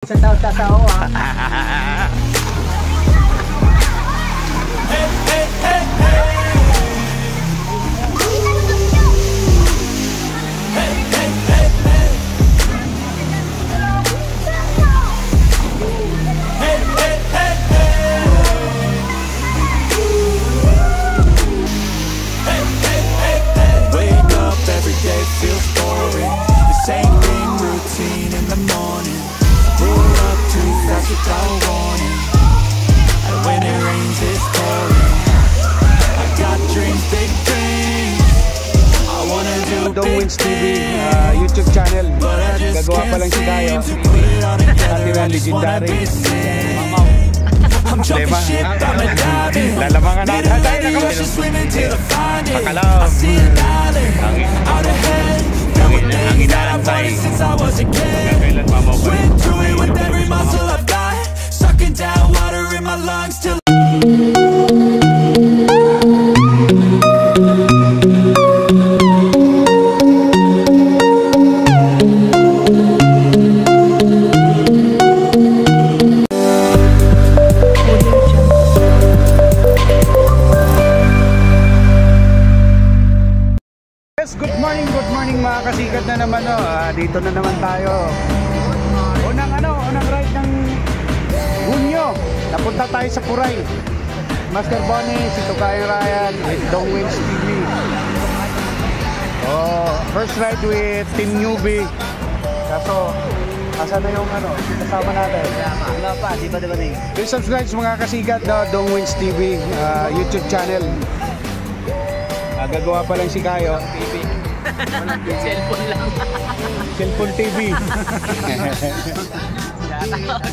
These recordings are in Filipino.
Isang taon tatao ha. Wake up every day, feels boring. The same thing, routine in the morning. Grew up too fast without warning. And when it rains, it's pouring. I got dreams, big dreams. I wanna do Dong Wins TV big YouTube channel. but I just Gagawa pa can't lang si Dayo. seem to put it all together. Ating I just wanna legendary. be seen. I'm jumping ship, I'm a diving. Lalamangan natin. Maybe I should swim until I find it. Pakalaw. I see an island out ahead. Filled with things that I've wanted since I was a kid. Swim through it with every muscle I've got. Sucking down water in my lungs till Yes, good morning mga kasikat na naman dito na naman tayo. Unang ride ng Hunyo. Napunta tayo sa Puray. Master Bonnie, si Tukay Ryan, with Dong Wins TV. First ride with Team Newbie. Kaso, asan na yung kasama natin? Wala pa, di ba ning? Please subscribe sa mga kasikat na Dong Wins TV YouTube channel. Gagawa pa lang si Kayo. Cellphone lang. Cellphone TV.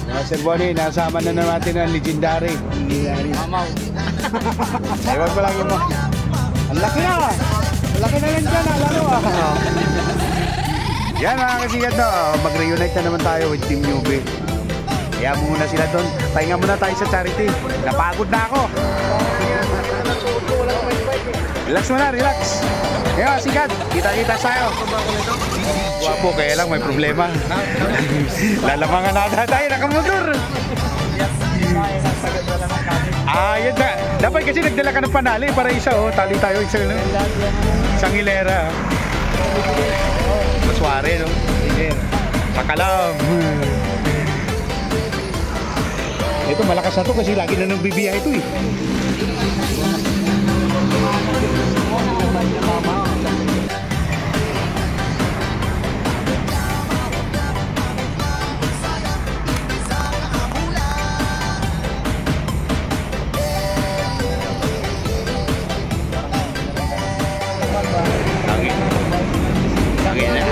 Master Bonnie, nasama na natin ang legendary. Mamaw. Ewan ko lang yun mo. Ang laki na! Ang laki na lang dyan, lalo Yan mga kasikat na, mag-reunite na naman tayo with Team Newbie. Kaya muna sila doon. Pahinga muna tayo sa charity. Napagod na ako. Relax muna, relax. Ngayon, sikat. Kita-kita tayo. Wapo, kaya lang may problema. Lalamangan natin tayo, nakamotor. Yun na. Dapat kasi nagdala ka ng panali para isa, tali tayo, isang hilera. Maswari, no? Pakalam. Ito, malakas na to kasi lagi na nang bibiyahe ito,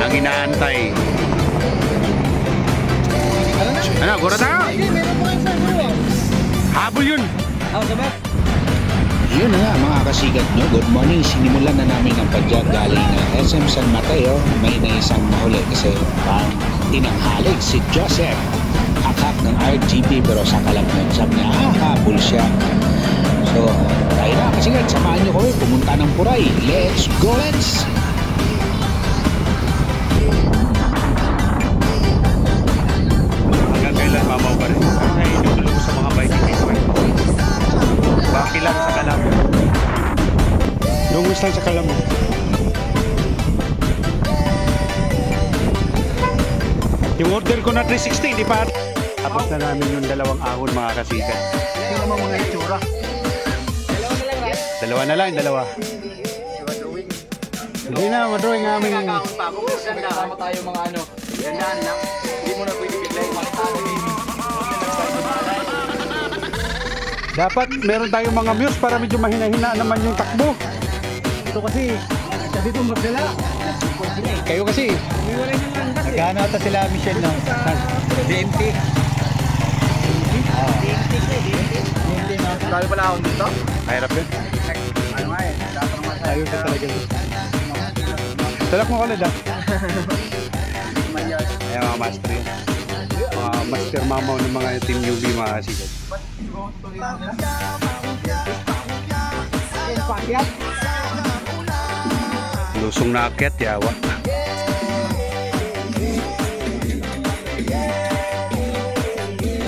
Ang inaantay. Ano, gura tayo? Habol yun. Yun na nga mga kasigat nyo, good morning. Sinimulan na namin ang padyag galing na SM San Mateo. May naisang nahuli kasi parang tinanghalig si Joseph. Akak ng RGB pero sa kalagnan sabi niya, habol siya. So, tayo na kasigat, samahan nyo kami pumunta ng Puray. Let's go, let's! Hanggang kailan mamaw pa rin? Ay, inulong sa mga biking people. Baki lang sa kalam. Lungos lang sa kalam mo. Yung order ko na 360, di pa? Tapos na namin yung dalawang ahon mga kasikat. Hindi naman mga itsura. Dalawa na lang, dalawa. Hindi na, madrawing namin. Kakakaon pa. Kung kasama tayo mga gandaan lang. Hindi mo na pwede bigla yung Dapat meron tayong mga muse para medyo mahina-hina naman yung takbo. Ito kasi, dito magdala. Kayo kasi. Nagano ata sila Michelle no? DMT. Tayo pala ako dito? Mahirap yun. Ano nga eh. Ayun ka talaga yun. Talak mo kalad Ayan mga master yun. Mga master mamaw ng mga Team Newbie mga kasikat. Lusong na akyat, yawa.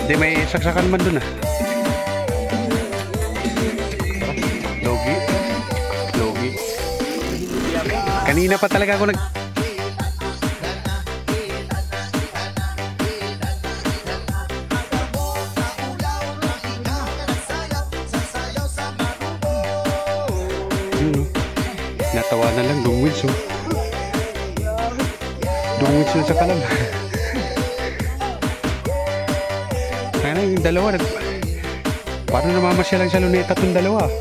Hindi, may saksakan naman dun ah. Logi. Logi. Kanina pa talaga ako nag... Natawa na lang, dungwits oh. Dungwits na sa kalam. Kaya na yung dalawa, parang namamasya lang sa luneta itong dalawa.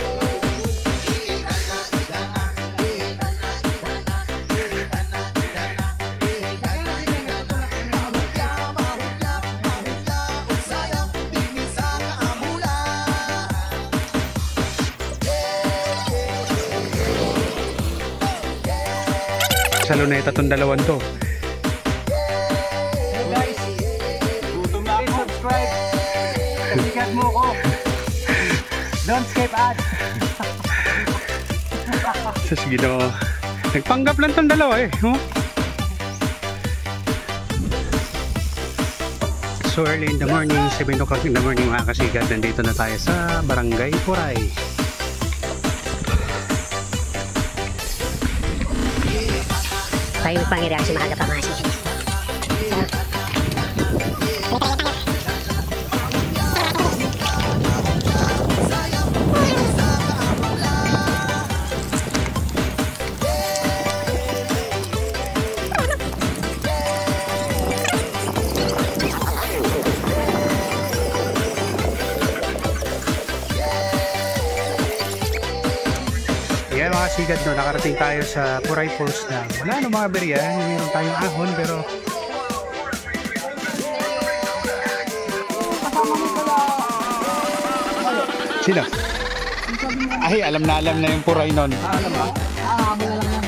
Sa luneta itong dalawan to. Hello guys, gutom na ako. Subscribe. Sikat mo ko. Don't skip ads. Sige daw. Nagpanggap lang itong dalawa eh. Oh. So early in the morning, 7 o'clock in the morning mga kasikat, nandito na tayo sa Barangay Puray. Tayo pang-reaction mga kapamasi. Yan mga sigat, no, nakarating tayo sa Puray Falls na wala no mga berya, mayroon tayong ahon pero sino? Ay, alam na yung Puray nun.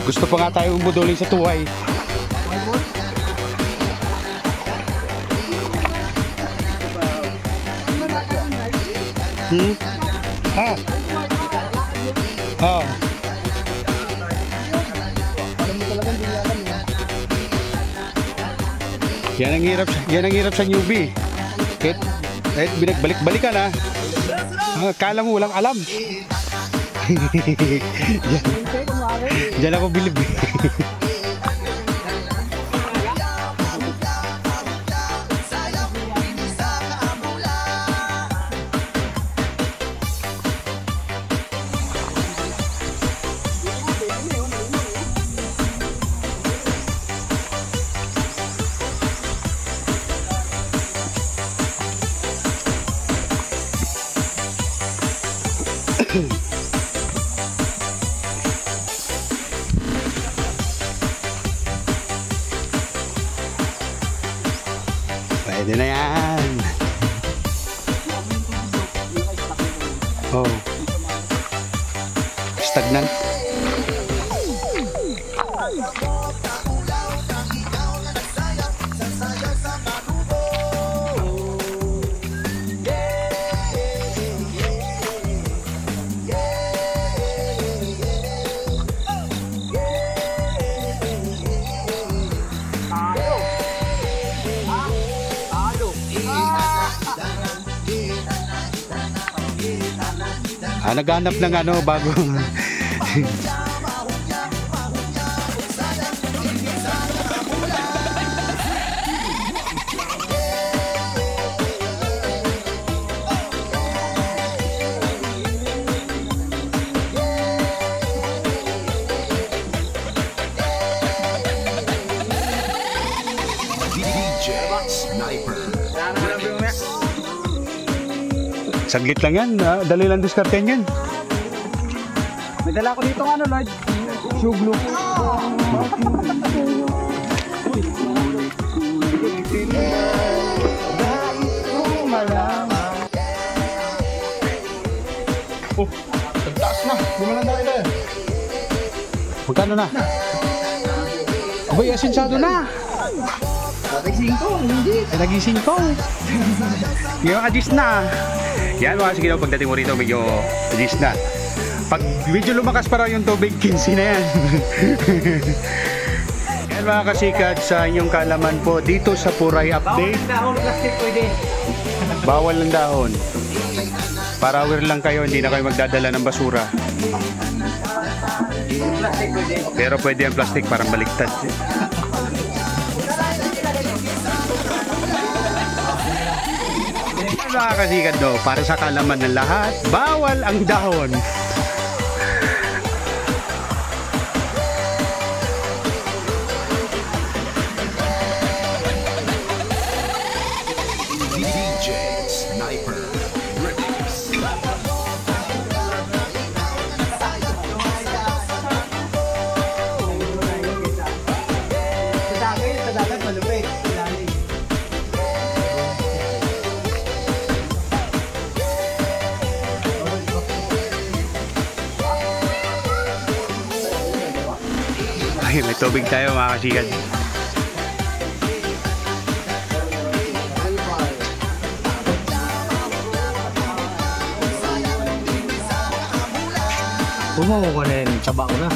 Gusto pa nga tayo umudulin sa tuway. Ha? Oh. Yan ang hirap sa newbie. Kahit binagbalik-balikan ha. Kala mo walang alam. Diyan ako bilib. Pwede na yan. Oh. Stagnant. Naghanap ng bago. Saglit lang yan, dali lang diskarten yan. May dala ko dito Lord. Suglo. Oh, tagtaas na. Bumalan na kayo. Magkano na? Abay, asensado na. Nagising ko, hindi. Nagising ko. Ngayon, adis na. Yan mga sige daw, pagdating mo rito, medyo adis na. Pag medyo lumakas para yung tubig, 15 na yan. Yan mga kasikat, sa inyong kalaman po dito sa Puray Update. Bawal na plastic pwede. Bawal ng dahon. Para aware lang kayo, hindi na kayo magdadala ng basura. Pero pwede ang plastic, parang baliktad. Mga kasikat do, para sa kalaman ng lahat, bawal ang dahon. Ay, may tubig tayo mga kasikat. Pumawa ko na yun, tsaba ko na.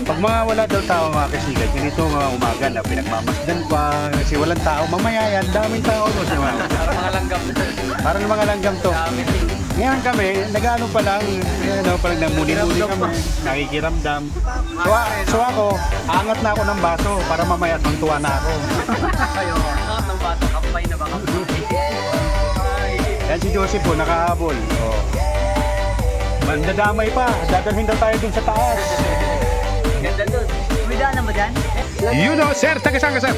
Pag mga wala daw tao mga kasikat, ganito mga umaga na pinagmamasdan pa kasi walang tao, mamaya yan, daming tao doon. Parang mga langgam. Parang mga langgam to. Ngayon kami, nag-ano pa lang, parang namuli-muli kami, nakikiramdam. So ako, angat na ako ng baso para mamaya tuwa na ako. Kayo, angat ng bato, kampay na baka. Yan si Joseph po, nakahabol. Oh. Mandadamay pa, dadalhin daw tayo dun sa taas. Ganda dun. May daan ba dyan? You know, sir, taga-saan ka, sir?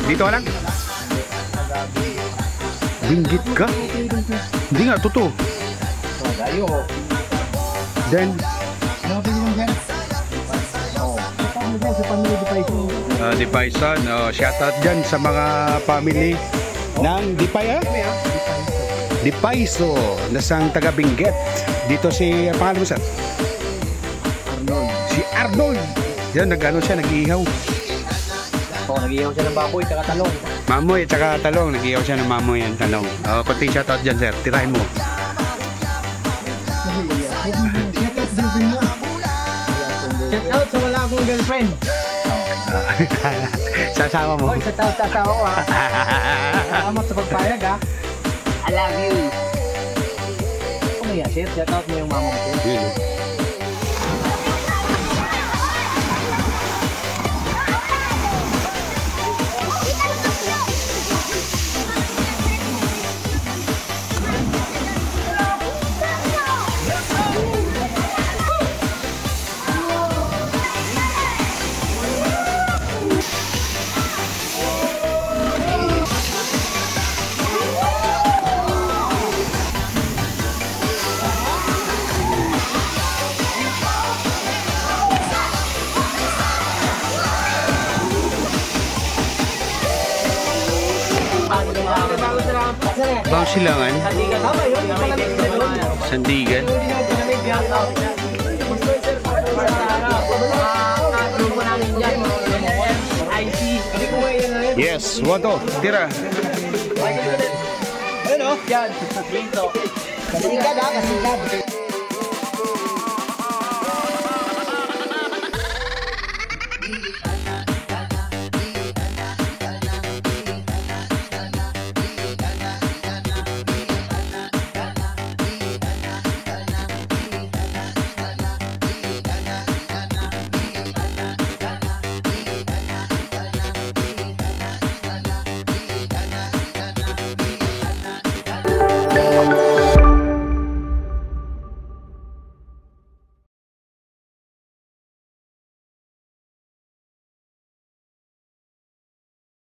Dito ka lang? Binggit ka? Hindi nga, totoo. Then, Dipayson, shoutout dyan sa mga family ng Dipayso, nasang taga Benguet. Dito si, pangalan mo, sir? Si Arnold. Yan, nag-ano siya, nag-iihaw. Oo, nag-ihaw siya ng baboy, tsaka talong. Mamoy, tsaka talong. Nag-ihaw siya ng mamoy and talong. Kunting shoutout dyan, sir. Tirahin mo. Shout out sa wala akong girlfriend. Sasama mo. Hoy, sa tao ha. Salamat sa pagpayag ha. I love you. Ano yan, sir? Shout out mo yung mama mo. Bang Silangan? Sandigan? Yes, wato, tira. yan. Dito. Kasigad ha, kasigad.